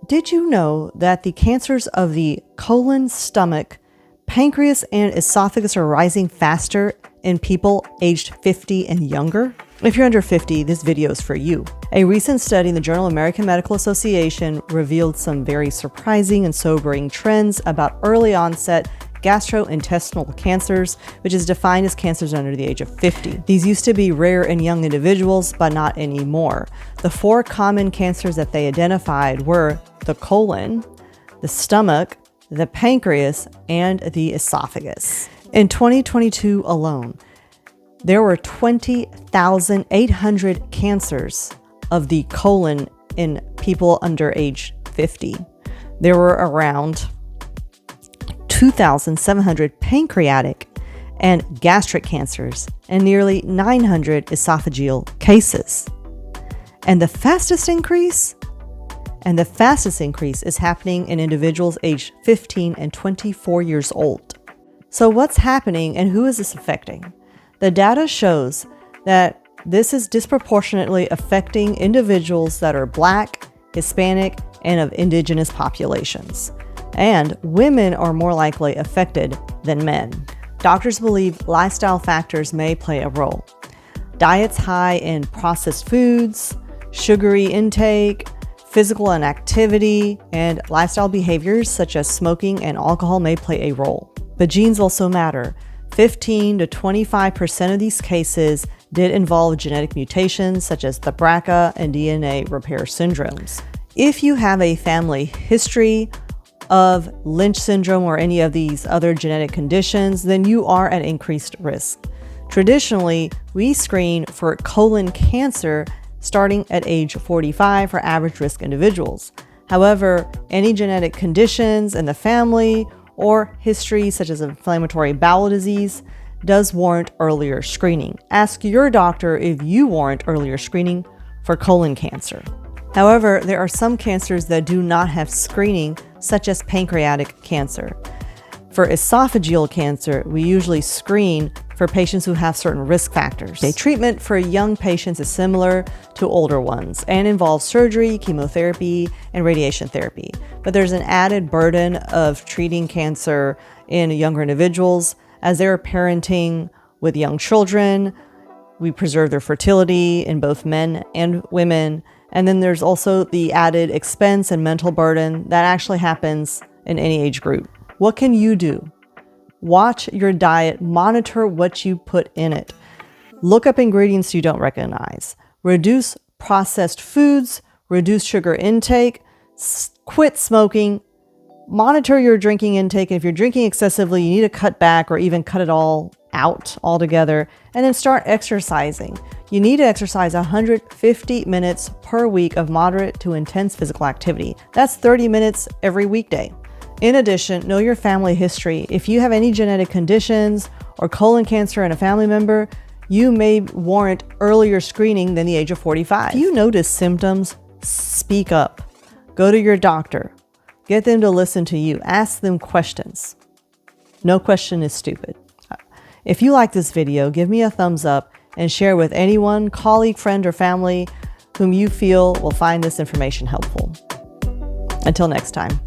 Did you know that the cancers of the colon, stomach, pancreas, and esophagus are rising faster in people aged 50 and younger? If you're under 50, this video is for you. A recent study in the Journal of American Medical Association revealed some very surprising and sobering trends about early onset gastrointestinal cancers, which is defined as cancers under the age of 50. These used to be rare in young individuals, but not anymore. The 4 common cancers that they identified were the colon, the stomach, the pancreas, and the esophagus. In 2022 alone, there were 20,800 cancers of the colon in people under age 50. There were around 2,700 pancreatic and gastric cancers and nearly 900 esophageal cases. And the fastest increase is happening in individuals aged 15 and 24 years old. So what's happening and who is this affecting? The data shows that this is disproportionately affecting individuals that are Black, Hispanic, and of indigenous populations. And women are more likely affected than men. Doctors believe lifestyle factors may play a role. Diets high in processed foods, sugary intake, physical inactivity, and lifestyle behaviors such as smoking and alcohol may play a role. But genes also matter. 15 to 25% of these cases did involve genetic mutations such as the BRCA and DNA repair syndromes. If you have a family history of Lynch syndrome or any of these other genetic conditions, then you are at increased risk. Traditionally, we screen for colon cancer starting at age 45 for average risk individuals. However, any genetic conditions in the family or history such as inflammatory bowel disease does warrant earlier screening. Ask your doctor if you warrant earlier screening for colon cancer. However, there are some cancers that do not have screening, such as pancreatic cancer. For esophageal cancer, we usually screen for patients who have certain risk factors. Okay, treatment for young patients is similar to older ones and involves surgery, chemotherapy, and radiation therapy. But there's an added burden of treating cancer in younger individuals as they're parenting with young children. We preserve their fertility in both men and women. And then there's also the added expense and mental burden that actually happens in any age group. What can you do? Watch your diet, monitor what you put in it. Look up ingredients you don't recognize. Reduce processed foods, reduce sugar intake, quit smoking, monitor your drinking intake. If you're drinking excessively, you need to cut back or even cut it all out altogether, and then start exercising. You need to exercise 150 minutes per week of moderate to intense physical activity. That's 30 minutes every weekday. In addition, know your family history. If you have any genetic conditions or colon cancer in a family member, you may warrant earlier screening than the age of 45. If you notice symptoms, speak up. Go to your doctor. Get them to listen to you. Ask them questions. No question is stupid. If you like this video, give me a thumbs up and share with anyone, colleague, friend, or family whom you feel will find this information helpful. Until next time.